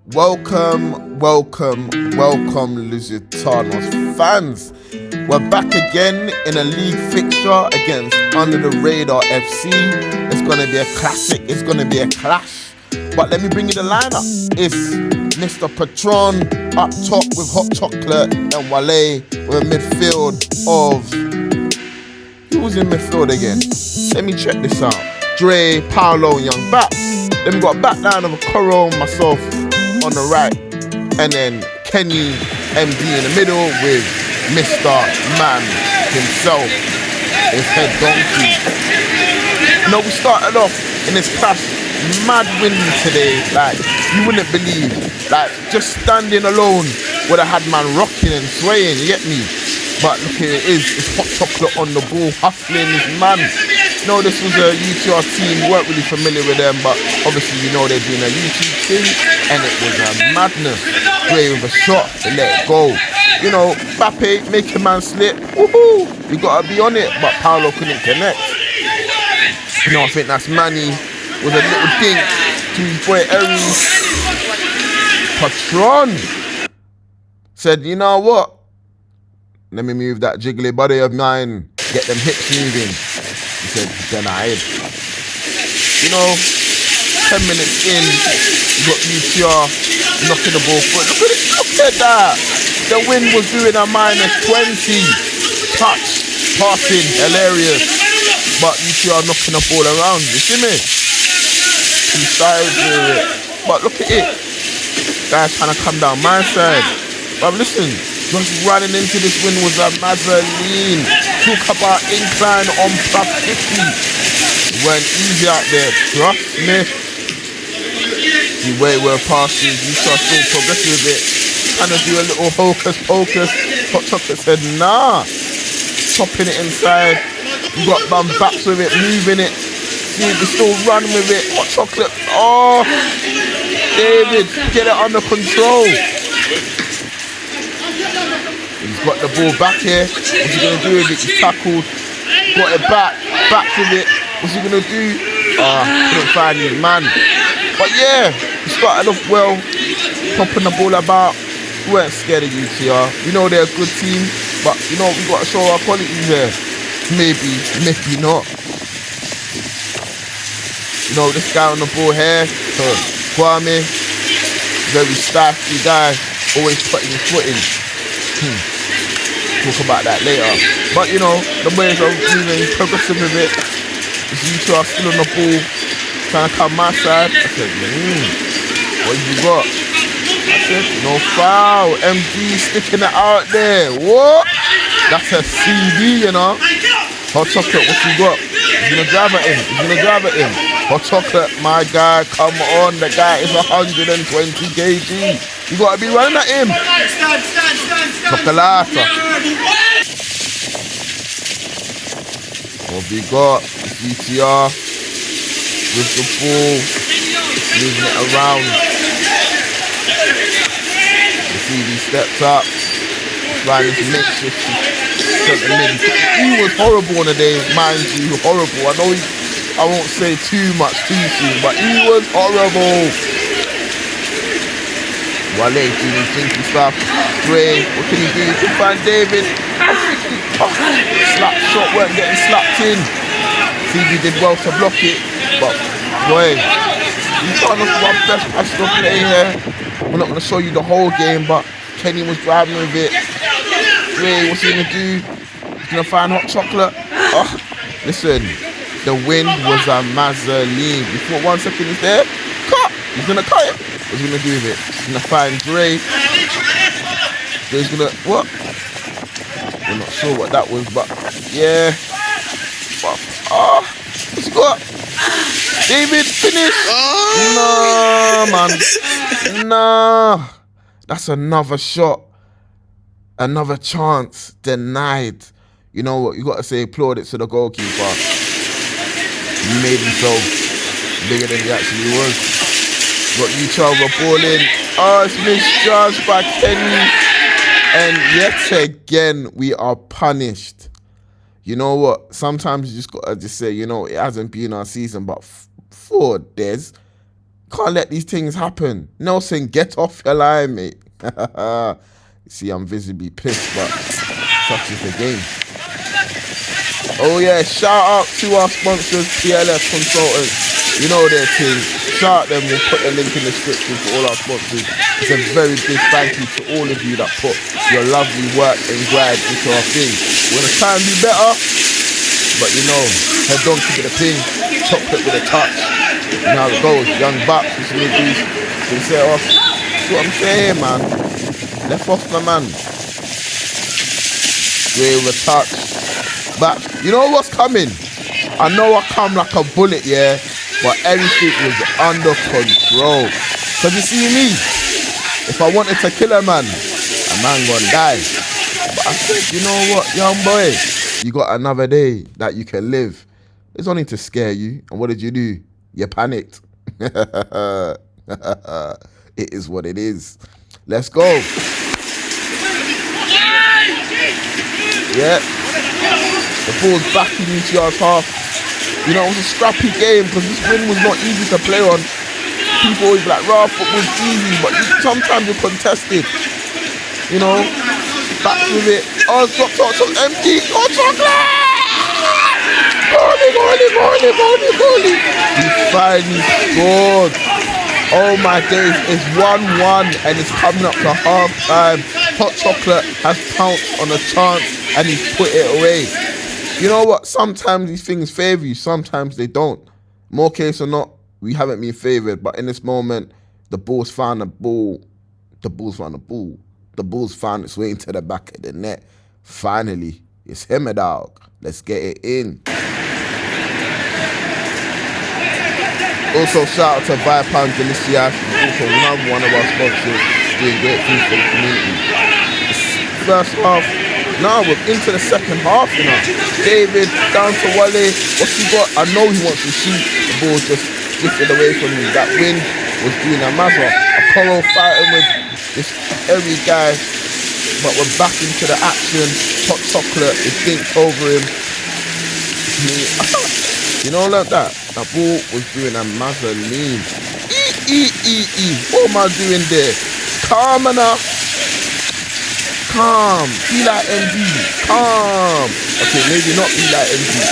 Welcome, Lusitanos fans. We're back again in a league fixture against Under the Radar FC. It's going to be a classic, it's going to be a clash. But let me bring you the lineup. It's Mr. Patron up top with Hot Chocolate and Wale with a midfield of... Who was in midfield again? Let me check this out. Dre, Paolo, and Young Bats. Then we got a back line of Coro, myself on the right, and then Kenny MD in the middle with Mr. Man himself, his head donkey. You know, we started off in this clash, mad windy today, like you wouldn't believe, like just standing alone would have had man rocking and swaying, you get me? But look, here it is, it's Hot Chocolate on the ball, hustling his man. No, this was a UTR team, weren't really familiar with them, but obviously you know they're doing a YouTube thing, and it was a madness. Gray with a shot, they let it go. You know, Mbappe, make a man slip, woohoo! You gotta be on it, but Paolo couldn't connect. You know, I think that's Mannyyy with a little dink to his boy Aries. Patron said, you know what? Let me move that jiggly body of mine, get them hips moving. He said, denied. You know, 10 minutes in, you got UTR knocking the ball forward. Look at that. The wind was doing a -20. Touch, passing, hilarious. But UTR knocking the ball around, you see me? Two sides with it. But look at it. Guys trying to come down my side. But listen, just running into this wind was a Mazzoline. Talk about incline on +50. Went easy out there, trust me. The way we're passing, you saw still progressing with it. Trying to do a little hocus pocus. Hot Chocolate said, nah. Chopping it inside. We got bum backs with it, moving it. See, we still running with it. Hot Chocolate, oh. David, get it under control. He's got the ball back here. What's he going to do with it? He's tackled. Got it back with it. What's he going to do? Couldn't find his man. But yeah, he started off well, popping the ball about. We weren't scared of UTR. We know they're a good team, but you know, we got to show our qualities here. Maybe not. You know, this guy on the ball here, Kwame, very stifly guy, always putting his foot in. Talk about that later. But you know, the boys are moving, progressive with it. This UTR still on the ball, trying to come my side. I said, what have you got? I said, no foul. MD sticking it out there. What? That's a CD, you know. Hot Chocolate, what you got? He's gonna drive at him. Hot Chocolate, my guy, come on. The guy is 120 kg. You gotta be running at him. Chocolata. What we got? UTR with the ball, moving it around. You see, he steps up, trying to make sure he was horrible on the day, mind you, horrible. I won't say too much too soon, but he was horrible. Wale doing jinky stuff. Dre, what can he do? He can find David. Slap shot weren't getting slapped in. CB did well to block it, but boy, you can't look for our best passional play here. We're not going to show you the whole game, but Kenny was driving with it. Dre, what's he going to do? He's going to find Hot Chocolate. Listen, the wind was a Mazzoline. Before 1 second is there, cut. He's going to cut it. What's he going to do with it? He's going to find Dre. Dre's going to, what? We're not sure what that was, but yeah. What's he got? David, finish. Nah, man. Nah. That's another shot. Another chance. Denied. You know what? You got to say plaudits to the goalkeeper. He made himself bigger than he actually was. Got UTR balling. Oh, it's misjudged by Kenny. And yet again, we are punished. You know what? Sometimes you just got to just say, you know, it hasn't been our season, but for Des, Can't let these things happen. Nelson, get off your line, mate. See, I'm visibly pissed, but such is the game. Oh yeah, shout out to our sponsors, PLS Consultants. You know their thing. Shout out them, we'll put the link in the description for all our sponsors. It's a very big thank you to all of you that put your lovely work and grind into our thing. We're gonna try and do better, but you know, head donkey with a ping, chocolate with a touch. You know how it goes. Young Bucks, it's gonna be set off. That's what I'm saying, man. Left off my man. Dre with a touch. But you know what's coming? I know I come like a bullet, yeah, but everything was under control. Cause you see me, if I wanted to kill a man gonna die. But I said, you know what, young boy, you got another day that you can live. It's only to scare you. And what did you do? You panicked. It is what it is. Let's go. Yeah. The ball's back in UTR's half. You know, it was a scrappy game because this win was not easy to play on. People always be like, raw football's easy, but sometimes you're contested. You know, back with it. Oh, it's got empty. Oh, chocolate! Goalie. He finally scored. Oh my days, it's 1-1 and it's coming up to half time. Hot Chocolate has pounced on a chance and he's put it away. You know what? Sometimes these things favour you, sometimes they don't. More case or not, we haven't been favoured. But in this moment, the Bulls found the ball. The Bulls found its way into the back of the net. Finally, it's him, a dog. Let's get it in. Also, shout out to Vipan Delicious, also another one of our sponsors, doing great things for the community. First half, now we're into the second half, you know. David down to Wale. What's he got? I know he wants to shoot. The ball just drifted away from him. That wind was doing a mazza. Apollo fighting with this every guy, but we're back into the action. Hot Chocolate, it dinked over him. You know, like that. That ball was doing a mazzoline. What am I doing there? Calm enough. Calm. Be like MD. Calm. Okay, maybe not be like MD.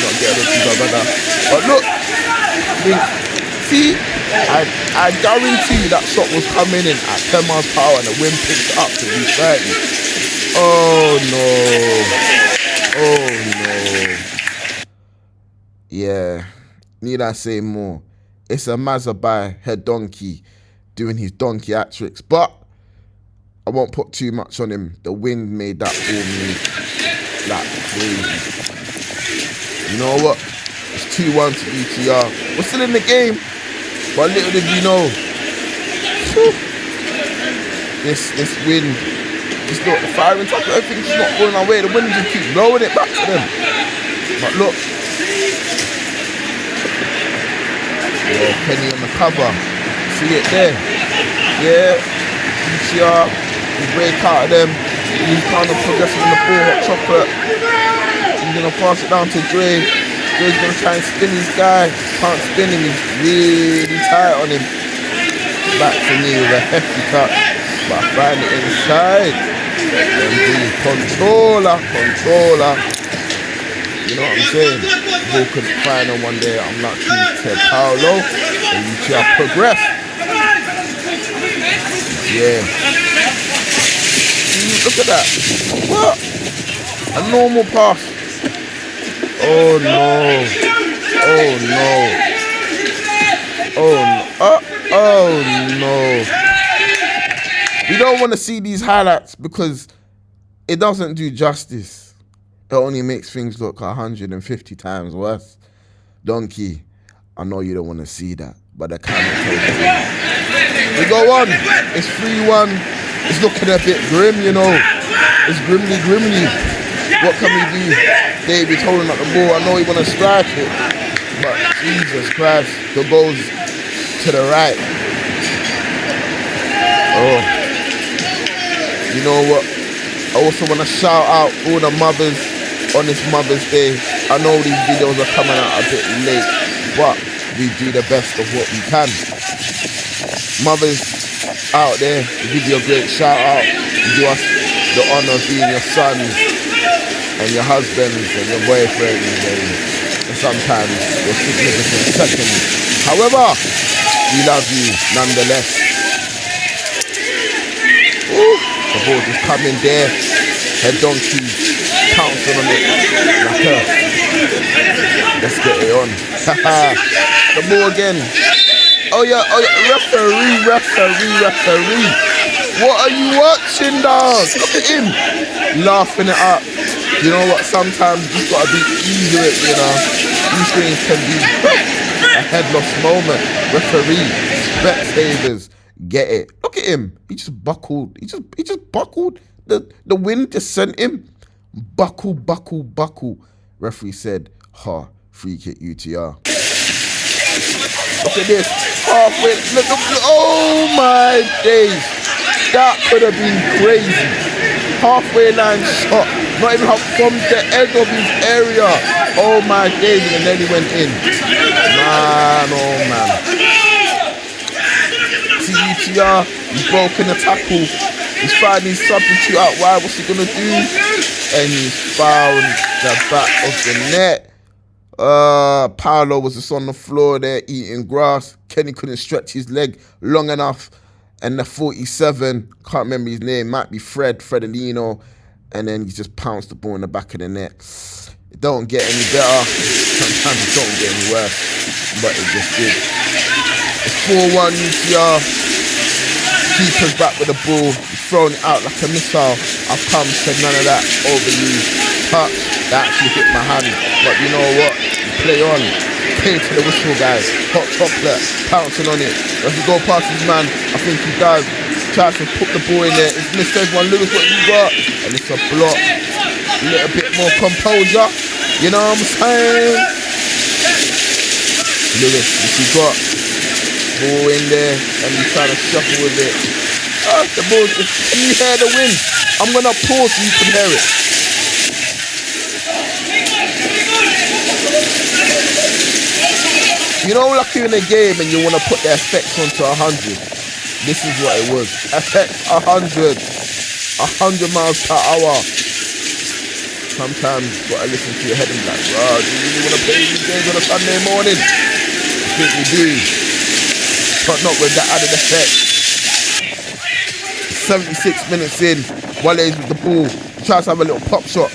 Not getting it to brother. But look. See? I guarantee that shot was coming in at 10 miles per hour and the wind picked it up to be 30. Oh no. Oh no. Yeah, need I say more? It's a Mazza by head donkey doing his donkey hat tricks, but I won't put too much on him. The wind made that ball move like crazy. You know what? It's 2-1 to UTR. We're still in the game, but little did you know, this wind, just look, the firing tackle, everything's just not falling our way. The wind just keeps blowing it back to them. But look. Yeah, Kenny on the cover. See it there. Yeah. UTR. We break out of them. He's kind of progressing in the ball. Hot Chocolate. He's going to pass it down to Dre. Dre's going to try and spin this guy. Can't spin him. He's really tight on him. Back to me with a hefty touch. But I find it inside. Controller. You know what I'm saying? Ball couldn't find him one day. I'm lucky to Paolo. And UTR progress. Yeah. Look at that. What? A normal pass. Oh no. Oh no. Oh no. We don't want to see these highlights because it doesn't do justice. It only makes things look 150 times worse. Donkey, I know you don't want to see that, but the camera tells you. We go on. It's 3-1. It's looking a bit grim, you know. It's grimly. What can we do? David's holding up the ball. I know he want to strike it, but Jesus Christ, the goal's to the right. Oh, you know what? I also want to shout out all the mothers on this Mother's Day. I know these videos are coming out a bit late, but we do the best of what we can. Mothers out there, we give you a great shout out. You do us the honor of being your sons and your husbands and your boyfriends and sometimes your significant seconds. However, we love you nonetheless. Ooh, the ball just coming there. Head donkey, pouncing on it like a. Let's get it on. The ball again. Oh yeah, referee. What are you watching, dog? Look at him, laughing it up. You know what, sometimes you just gotta be easy with it, you know. These things can be a head loss moment. Referee, spectators, get it. Look at him, he just buckled. He just buckled. The wind just sent him. Buckle. Referee said, free kick UTR. Look at this, halfway, look, oh my days. That could have been crazy. Halfway line shot, not even from the edge of his area. Oh my days, and then he went in. Man, oh man. See UTR, he's broken the tackle. He's finding his substitute out wide. What's he gonna do? And he's found the back of the net. Paolo was just on the floor there eating grass. Kenny couldn't stretch his leg long enough. And the 47, can't remember his name, might be Fredolino. And then he just pounced the ball in the back of the net. It don't get any better. Sometimes it don't get any worse. But it just did. It's 4-1 UTR. Keeper's back with the ball. He's thrown it out like a missile. I've come, said none of that. Overused. Touch. That actually hit my hand. But you know what? Play on. Play to the whistle, guys. Hot chocolate. Pouncing on it. As he go past his man, I think he does. Tries to put the ball in there. It's missed everyone. Lewis, what you got? And it's a block. A little bit more composure. You know what I'm saying? Lewis, what you got? Ball in there. And he's trying to shuffle with it. The ball. Can you hear the wind? I'm going to pause so you can hear it. You know, like you're in a game and you want to put the effects onto 100. This is what it was. Effects 100. 100 miles per hour. Sometimes you gotta listen to your head and be like, bro, do you really want to play these games on a Sunday morning? I think we do. But not with that added effect. 76 minutes in. Wale's with the ball. He tries to have a little pop shot.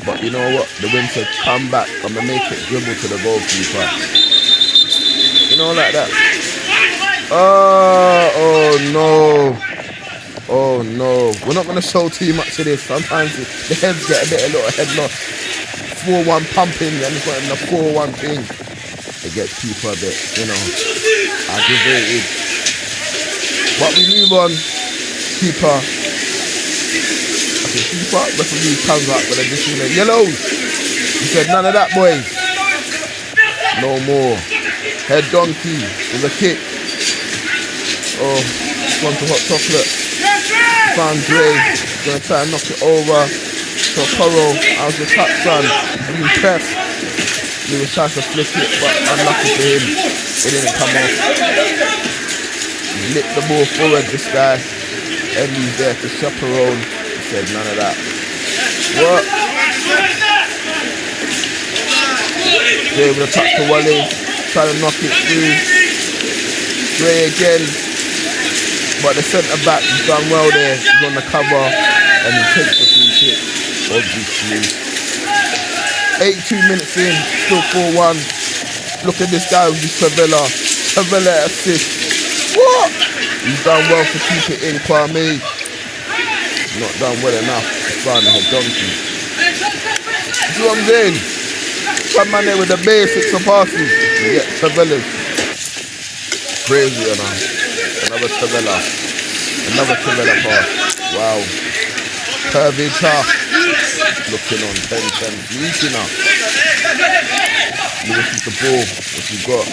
But you know what? The wind said, come back. I'm going to make it dribble to the goalkeeper. You know, like that. Oh no. Oh no. We're not going to show too much of this. Sometimes the heads get a little head loss. 4-1 pumping and it's not even a 4-1 thing. It gets people a bit, you know, aggravated. But we move on. Keeper. I said keeper. Referee comes out with a decision. Yellows. He said none of that, boys. No more. Head donkey with a kick. Oh, gone to hot chocolate. Found Dre. Gonna try and knock it over. So Coro, how's the touch, son? Being pressed. He was trying to flick it, but unlucky for him. It didn't come off. He licked the ball forward, this guy. Emmy's there to chaperone. He said none of that. What? Dre with a touch to Wale. Trying to knock it through. Dre again. But the centre back, he's done well there. He's on the cover and he takes the free kick. Obviously. 82 minutes in, still 4-1. Look at this guy with his Travella. Travella assist. What? He's done well to keep it in, Kwame. Not done well enough to find the donkey. See what I'm saying? Some man there with the basics of passes. You get Travellas. Crazy, you know. Another Travella. Another Travella pass. Wow. Curvature. Looking on 10-10. Reaching up. Lewis with the ball. What you got?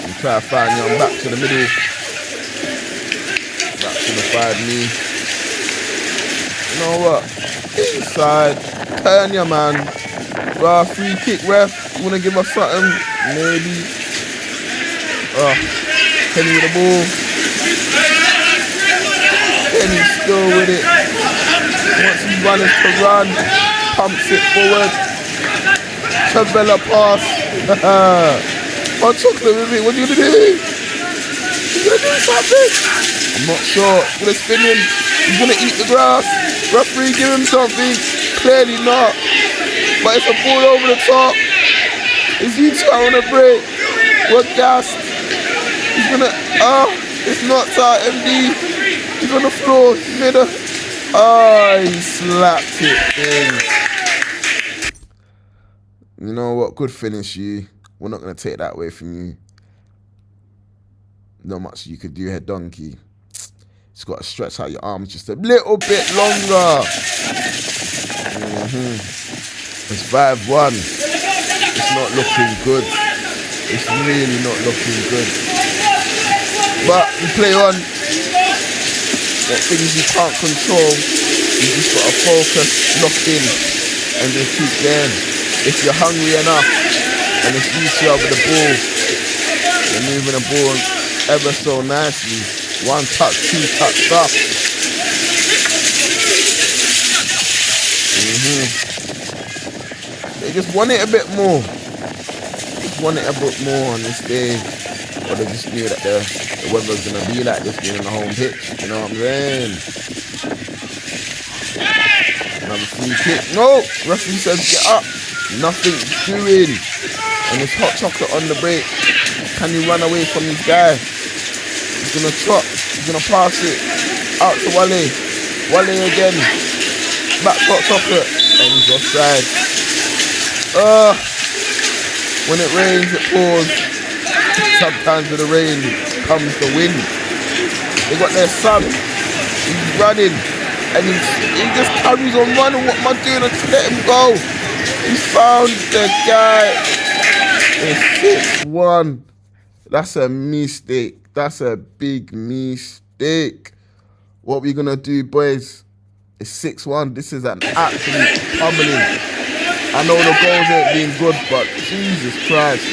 You try to find you back to the middle. Back to the 5-knee. You know what? Inside. Turn your man. Free kick, ref. You want to give us something? Maybe. Kenny with the ball. Kenny still with it. Wants his runners to run. Pumps it forward. Chabella pass. On chocolate with it. What are you gonna do? He's gonna do something. I'm not sure. He's gonna spin him. He's gonna eat the grass. Referee give him something. Clearly not. But it's a ball over the top. Is you two on a break? We're gassed. He's gonna. It's not out. MD. He's on the floor. He made a. He slapped it in. You know what? Good finish, you. We're not gonna take that away from you. Not much you could do here, donkey. Just got to stretch out your arms just a little bit longer. It's 5-1. It's not looking good. It's really not looking good. But we play on. What things you can't control, you just got to focus, lock in, and just keep going. If you're hungry enough, and it's easier with the ball, you're moving the ball ever so nicely. 1 touch, 2 touch stuff. They just want it a bit more. Just want it a bit more on this day. Or they just knew that the weather's going to be like this being on the home pitch. You know what I'm saying? Another free kick. No! Referee says get up. Nothing doing. And it's hot chocolate on the break. Can you run away from this guy? He's going to trot. He's going to pass it. Out to Wale. Wale again. Back hot chocolate. And he's offside. When it rains, it pours. Sometimes with the rain comes the wind. They got their son. He's running. And he just carries on running. What am I doing? I just let him go. He's found the guy. It's 6-1. That's a mistake. That's a big mistake. What we gonna do, boys? It's 6-1. This is an absolute pummeling. I know the goals ain't been good, but Jesus Christ.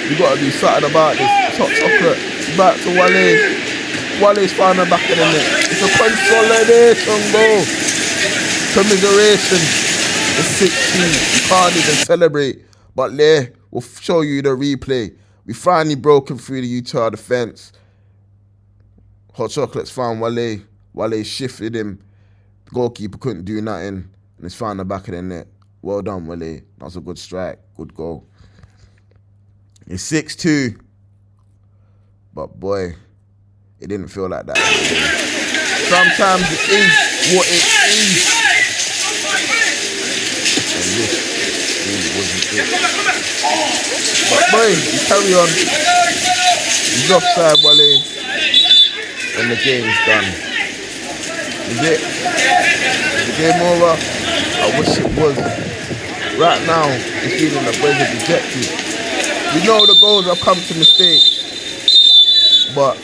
We gotta do something about this. Top chocolate. Back to Wale. Wale's found the back of the net. It's a consolidation goal. Commiseration. It's 6-2. You can't even celebrate. But there, we'll show you the replay. We finally broken through the Utah defense. Hot Chocolate's found Wale. Wale shifted him. The goalkeeper couldn't do nothing. And he's found the back of the net. Well done, Wale. That was a good strike. Good goal. It's 6-2. But boy, it didn't feel like that. Sometimes it is what it is. And this really wasn't it. But boy, you carry on. He's offside, Wale. And the game's done. Is it? Is the game over? I wish it was. Right now, it's feeling the boys are dejected. We know the goals have come to mistakes. But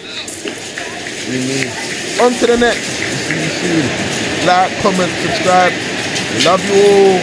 we need on to the next. See you soon. Like, comment, subscribe. We love you all.